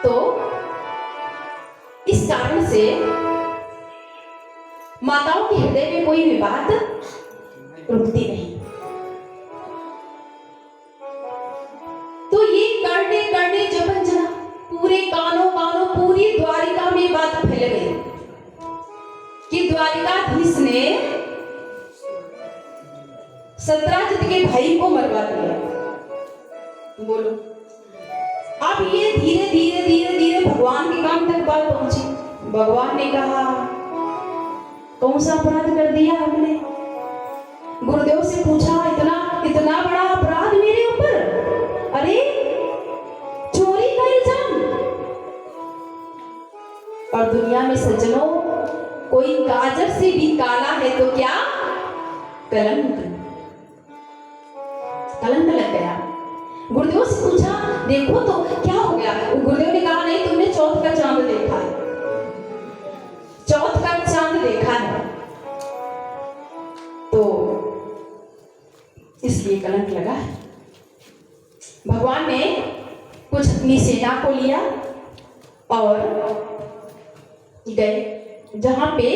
तो इस कारण से माताओं के हृदय में कोई भी बात रुकती नहीं। तो ये करने करने जब जना पूरे कानों पूरी द्वारिका में बात फैल गई कि द्वारिकाधीश ने सत्राजित के भाई को मरवा दिया। बोलो। अब ये धीरे धीरे भगवान के काम तक बात पहुंची। भगवान ने कहा कौन सा अपराध कर दिया हमने? गुरुदेव से पूछा, इतना बड़ा अपराध मेरे ऊपर? अरे चोरी का इल्जाम। और दुनिया में सज्जनों, कोई गाजर से भी काला है तो क्या? कलंक लग गया। गुरुदेव से पूछा, देखो तो क्या हो गया? गुरुदेव ने कहा, नहीं, तुमने चौथ का चांद देखा है, चौथ का चांद देखा है, तो इसलिए कलंक लगा। भगवान ने कुछ अपनी सेना को लिया और गए जहां पे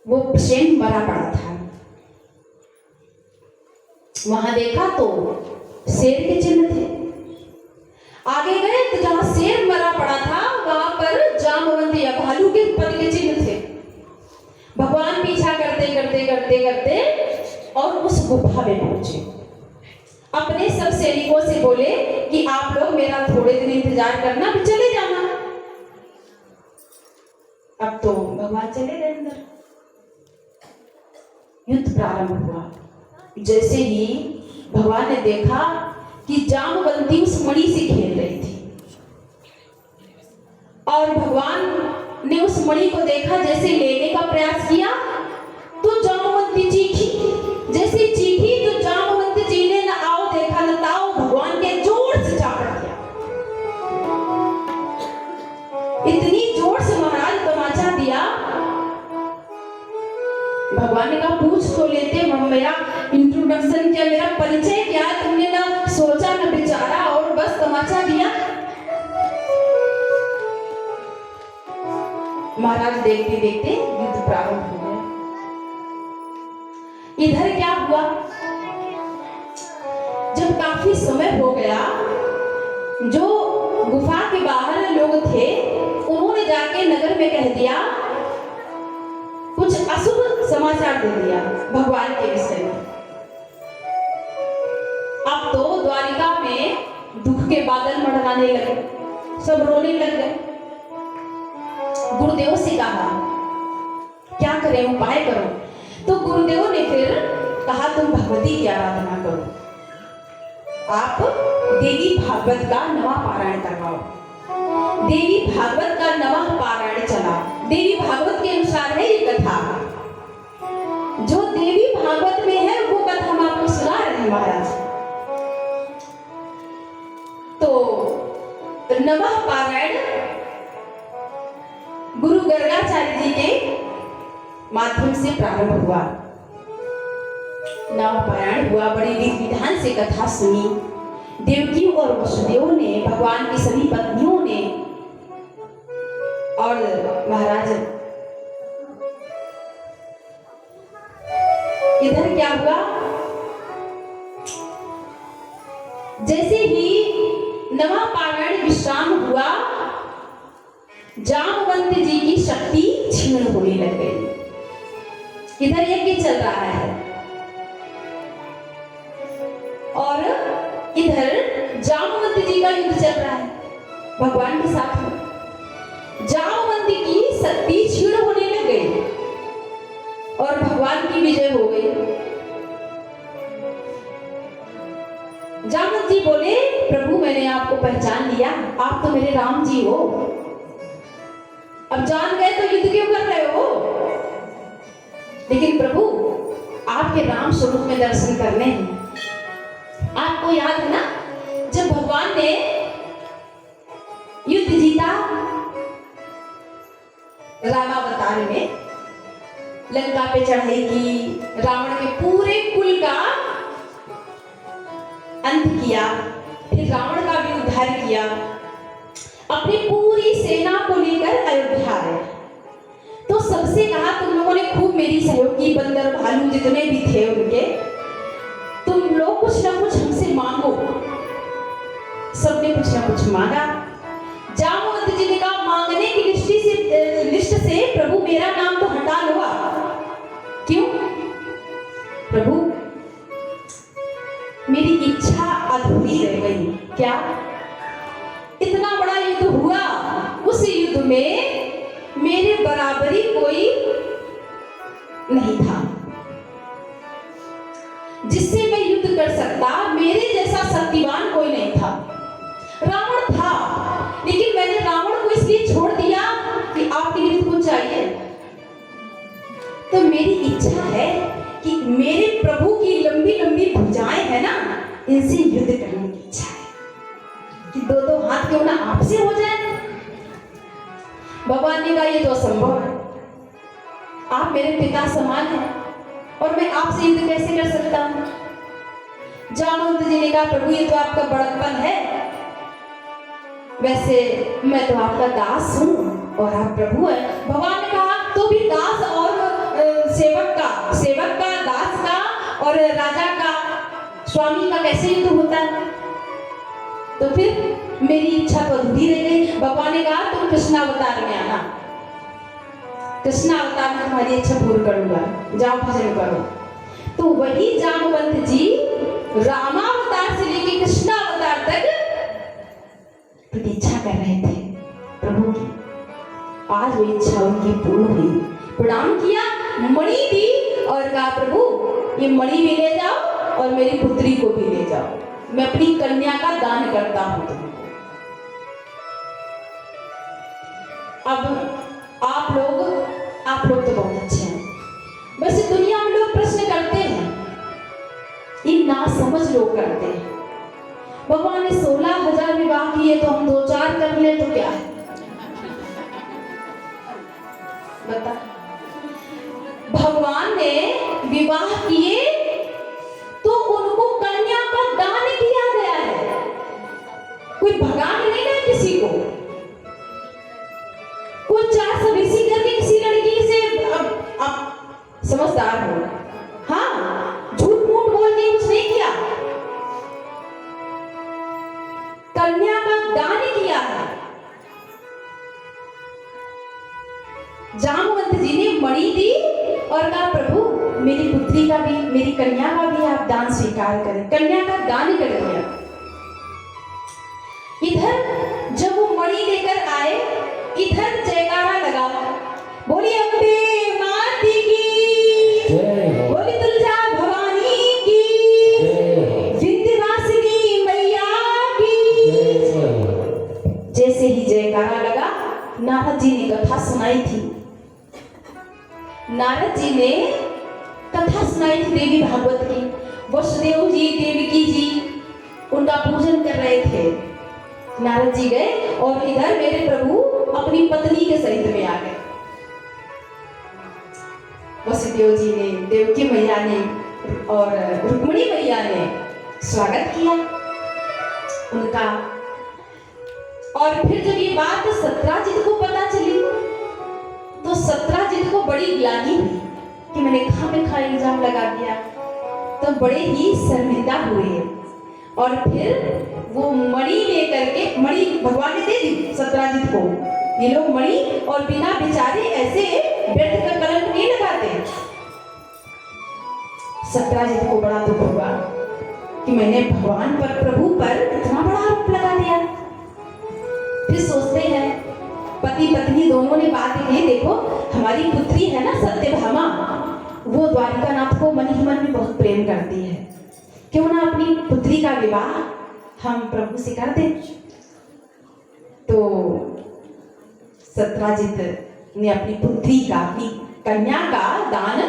वो शेर मरा पड़ा था। वहां देखा तो शेर के चिन्ह थे। आगे गए तो जहां शेर मरा पड़ा था वहां पर जामवंत या भालू के पद के चिन्ह थे। भगवान पीछा करते और उस गुफा में पहुंचे। अपने सब सैनिकों से बोले कि आप लोग मेरा थोड़े दिन इंतजार करना, फिर चले जाना। अब तो भगवान चले गए अंदर। युद्ध प्रारंभ हुआ। जैसे ही भगवान ने देखा कि जामवंती उस मणि से खेल रही थी और भगवान ने उस मणि को देखा, जैसे लेने का प्रयास किया तो जामवंती चीखी। जैसे चीखी तो जामवंती जी ने न आओ देखा न ताओ, भगवान के जोर से चापड़ दिया। इतनी जोर से महाराज तमाचा दिया। भगवान ने कहा, पूछ तो लेते, मेरा इंट्रोडक्शन क्या, मेरा परिचय क्या है? तुमने ना महाराज देखते देखते युद्ध प्रारंभ हो गया। इधर क्या हुआ, जब काफी समय हो गया, जो गुफा के बाहर लोग थे उन्होंने जाके नगर में कह दिया, कुछ अशुभ समाचार दे दिया भगवान के विषय में। अब तो द्वारिका में दुख के बादल मंडराने लगे, सब रोने लग गए। गुरुदेव से कहा क्या करें, उपाय करो। तो गुरुदेव ने फिर कहा तुम भगवती की आराधना करो, आप देवी भागवत का नवा पारायण करवाओ। देवी भागवत का नवा पारायण चला। देवी भागवत के अनुसार है ये कथा, जो देवी भागवत में है वो कथा हम आपको सुना रहे हैं महाराज। तो नवः पारायण गुरु गर्गाचार्य जी के माध्यम से प्रारंभ हुआ। नवः पारायण हुआ, बड़ी विधि विधान से कथा सुनी। देवकी और वसुदेव ने, भगवान की सभी पत्नियों ने, और महाराज इधर क्या हुआ, जैसे ही नवा पारायण विश्राम हुआ, जामवंत जी की शक्ति क्षीण होने लग गई। इधर यज्ञ चल रहा है और इधर जामवंत जी का युद्ध चल रहा है भगवान के साथ में। जामवंत की शक्ति क्षीण होने लग गई और भगवान की विजय हो गई। जामवंत जी बोले, प्रभु मैंने आपको पहचान लिया, आप तो मेरे राम जी हो। अब जान गए तो युद्ध क्यों कर रहे हो? लेकिन प्रभु आपके राम स्वरूप में दर्शन करने हैं। आपको याद है ना, जब भगवान ने युद्ध जीता रामावतार में, लंका पे चढ़ाई की, रावण के पूरे कुल का अंत किया, फिर रावण का भी उद्धार किया, अपनी पूरी सेना को लेकर अयोध्या आए। तो सबसे कहा तुम लोगों ने खूब मेरी सहयोग की, बंदर भालू जितने भी थे उनके, तुम लोग कुछ ना कुछ हमसे मांगो। सबने कुछ ना कुछ मांगा। जामवंत जी ने कहा मांगने की लिस्ट से प्रभु मेरा नाम तो हटा लो। क्यों? प्रभु मेरी इच्छा अधूरी रह गई। क्या? इतना बड़ा युद्ध हुआ, उस युद्ध में मेरे बराबरी कोई नहीं था जिससे मैं युद्ध कर सकता, मेरे जैसा शक्तिवान कोई नहीं था। रावण था, लेकिन मैंने रावण को इसलिए छोड़ दिया कि आपके युद्ध को चाहिए। तो मेरी इच्छा है कि मेरे प्रभु की लंबी लंबी भुजाएं है ना, इनसे युद्ध करने की इच्छा है कि दो दो हाथ क्यों ना आपसे हो जाए। भगवान ने कहा ये तो असंभव है, आप मेरे पिता समान हैं और मैं आपसे युद्ध कैसे कर सकता हूं। जामवंत जी ने कहा प्रभु ये तो आपका बड़प्पन है, वैसे मैं तो आपका दास हूं और आप प्रभु हैं। भगवान ने कहा तो भी दास और सेवक का दास का और राजा का स्वामी का कैसे युद्ध होता है? तो फिर मेरी इच्छा तो अधूरी रह गई। भगवान ने कहा तुम कृष्णावतार में आना, कृष्णावतार में तुम्हारी इच्छा पूर्ण करूंगा, जाओ भजन करो। तो वही जामवंत जी रामावतार से लेकर कृष्णावतार तक प्रतीक्षा कर रहे थे प्रभु की। आज वो इच्छा उनकी पूर्ण हुई। प्रणाम किया, मणि दी और कहा प्रभु ये मणि भी ले जाओ और मेरी पुत्री को भी ले जाओ, मैं अपनी कन्या का दान करता हूं तुमको। अब आप लोग तो बहुत अच्छे हैं। वैसे दुनिया में लोग प्रश्न करते हैं, ये ना समझ लोग करते हैं। भगवान ने 16,000 विवाह किए तो हम 2-4 कर ले तो क्या है? बता, भगवान ने विवाह किए तो उनको कन्या का दान किया गया है, कोई भगा नहीं ना किसी को। कोई 4 सब इसी घर का भी, मेरी कन्या का भी आप दान स्वीकार करें। कन्या का दान कर दिया। इधर जब वो मणि लेकर आए, इधर जयकारा लगा, बोली अम्बे माती की, बोली तुलजा भवानी की, विंध्यवासिनी मैया की। जैसे ही जयकारा लगा, नारद जी ने कथा सुनाई थी। नारद जी ने कथा सुनाई थी देवी भागवत की। वसुदेव जी, देवकी जी उनका पूजन कर रहे थे। नारद जी गए और इधर मेरे प्रभु अपनी पत्नी के सहित में आ गए। वसुदेव जी ने, देवकी मैया ने और रुक्मिणी मैया ने स्वागत किया उनका। और फिर जब ये बात सत्राजित को पता चली तो सत्राजित को बड़ी ग्लानि हुई कि मैंने खामखा इल्जाम लगा दिया, तो बड़े ही शर्मिंदा हुए। और फिर वो मणि लेकर के, मणि भगवान ने दे दी सत्राजित को, ये लोग मणि और बिना बेचारे ऐसे व्यर्थ का कलंक नहीं लगाते। सत्राजित को बड़ा दुख हुआ कि मैंने भगवान पर, प्रभु पर इतना बड़ा आरोप लगा दिया। फिर सोचते हैं, पति पत्नी दोनों ने बात की, देखो हमारी पुत्री है ना सत्यभामा, वो द्वारिकानाथ को मन ही मन में बहुत प्रेम करती है, क्यों ना अपनी पुत्री का विवाह हम प्रभु से कर दें। तो सत्राजित ने अपनी पुत्री का, अपनी कन्या का दान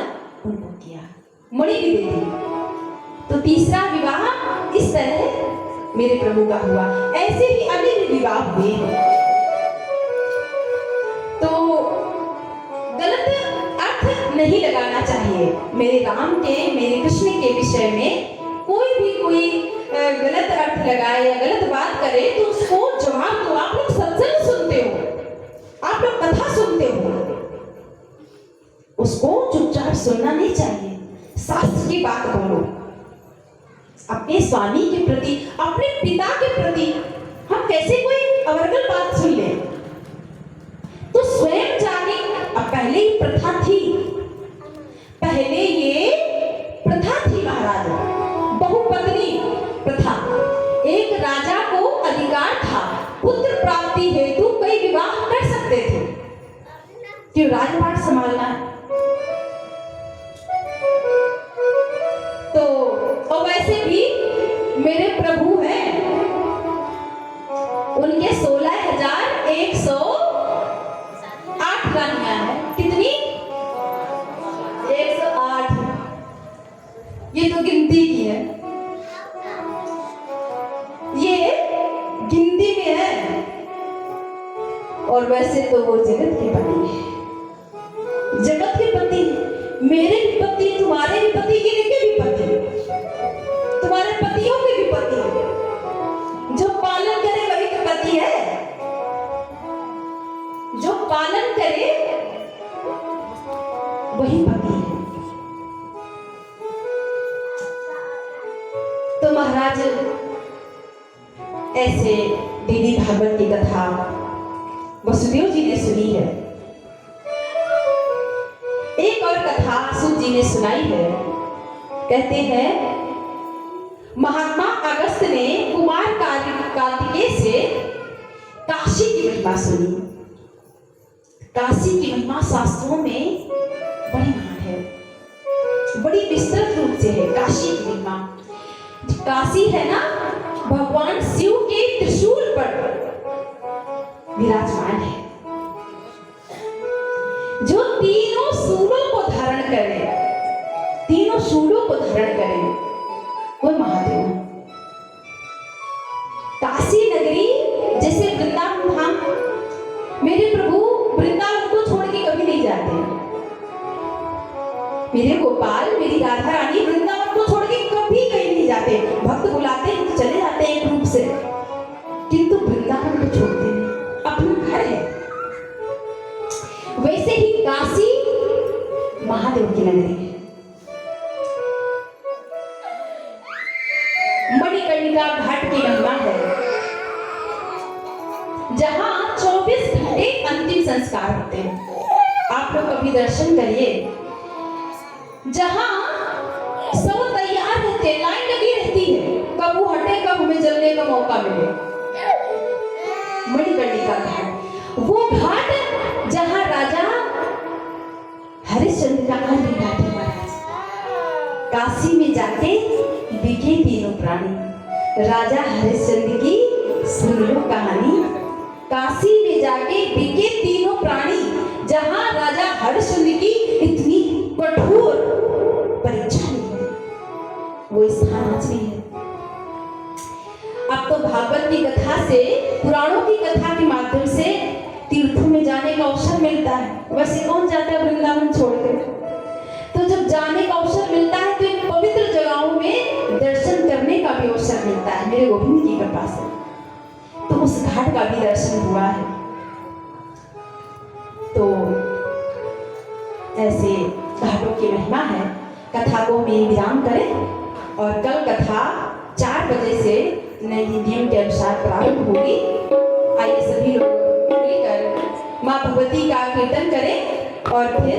उनको किया, मणि भी दे दी। तो तीसरा विवाह इस तरह मेरे प्रभु का हुआ। ऐसे ही अनेक विवाह हुए। तो गलत अर्थ नहीं लगाना चाहिए मेरे राम के, मेरे कृष्ण के विषय में। कोई भी कोई गलत अर्थ लगाए या गलत बात करे तो उसको जवाब दो। आप लोग सत्संग सुनते हो, आप लोग कथा सुनते हो, उसको चुपचाप सुनना नहीं चाहिए। शास्त्र की बात बोलो, अपने स्वामी के प्रति, अपने पिता के प्रति हम कैसे कोई अवरगल बात सुन ले। तो स्वयं जाने, अब पहले ही प्रथा थी, पहले ये प्रथा थी महाराज, बहुपत्नी प्रथा। एक राजा को अधिकार था पुत्र प्राप्ति हेतु कई विवाह कर सकते थे, क्यों राजपाट संभालना है। तो और वैसे भी मेरे प्रभु हैं, उनके 16,108 रानियां हैं। कितनी? 108। ये तो गिनती की है, ये गिनती में है। और वैसे तो वो जगत के पति है, जगत के पति, मेरे भी पति, तुम्हारे भी पति, इनके भी पति, तुम्हारे पतियों के भी पति। जो पालन करे वही तो पति है, जो पालन करे वही पति है। तो महाराज ऐसे देवी भागवत की कथा वसुदेव जी ने सुनी है। एक और कथा सूत जी ने सुनाई है। कहते हैं महात्मा अगस्त ने कुमार कार्तिकेय से काशी की महिमा सुनी। काशी की महिमा शास्त्रों में बड़ी महान है, बड़ी विस्तृत रूप से है काशी की महिमा। काशी है ना, भगवान शिव के त्रिशूल पर विराजमान है, जो तीनों शूलों को धारण करे, तीनों शूलों को धारण करे, वो महादेव। काशी नगरी जैसे वृंदावन धाम, मेरे प्रभु वृंदावन को छोड़ के कभी नहीं जाते। मेरे गोपाल, मेरी राधा रानी वृंदावन को छोड़ के कभी कहीं नहीं जाते। भक्त बुलाते हैं तो चले जाते हैं एक रूप से, किंतु वृंदावन को छोड़ते नहीं, अपना घर है। वैसे ही काशी महादेव की नगरी है। मणिकर्णिका घाट की गंगा है, जहां 24 घंटे अंतिम संस्कार होते हैं। आप लोग कभी दर्शन करिए, जहां मणिकर्णिका घाट, वो घाट जहां राजा हरिश्चंद्र का आज भी घाट है महाराज। काशी में जाके बिके तीनों प्राणी। राजा हरिश्चंद्र की सुन लो कहानी। काशी में जाके बिके तीनों प्राणी, जहां राजा हरिश्चंद्र की इतनी कठोर परीक्षा ली है, वो स्थान आज भी है। अब तो भागवत की कथा से, पुराणों की कथा के माध्यम से तीर्थों में जाने का अवसर मिलता है। वैसे कौन जाता है वृंदावन छोड़कर? तो जब जाने का अवसर मिलता है तो इन पवित्र जगहों में दर्शन करने का भी अवसर मिलता है मेरे गोविंद की कृपा से। तो उस घाट का भी दर्शन हुआ है। तो ऐसे घाटों की महिमा है। कथा को हम विराम करें और कल कथा 4 बजे से नई नियम के अनुसार प्रारंभ होगी। आइए सभी लोग मिलकर माँ भगवती का कीर्तन करें और फिर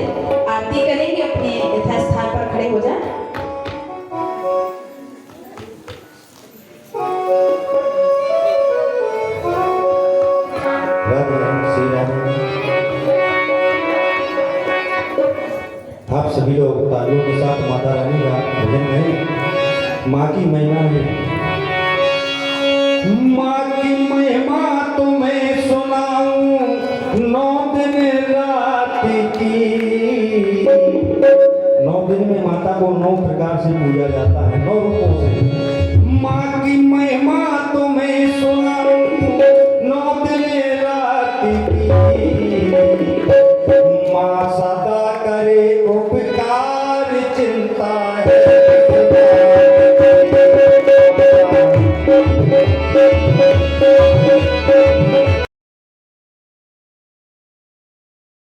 आरती करेंगे। अपने यथास्थान पर खड़े हो जाएं। आप सभी लोग तालियों के साथ माता रानी का भजन करें। माँ की महिमा है। माँ की महिमा तुम्हें सुनाऊं 9 दिन रात की। 9 दिन में माता को 9 प्रकार से पूजा जाता है, 9 रूपों से। माँ की महिमा तुम्हें सुनाऊं 9 दिन रात की। माँ सदा करे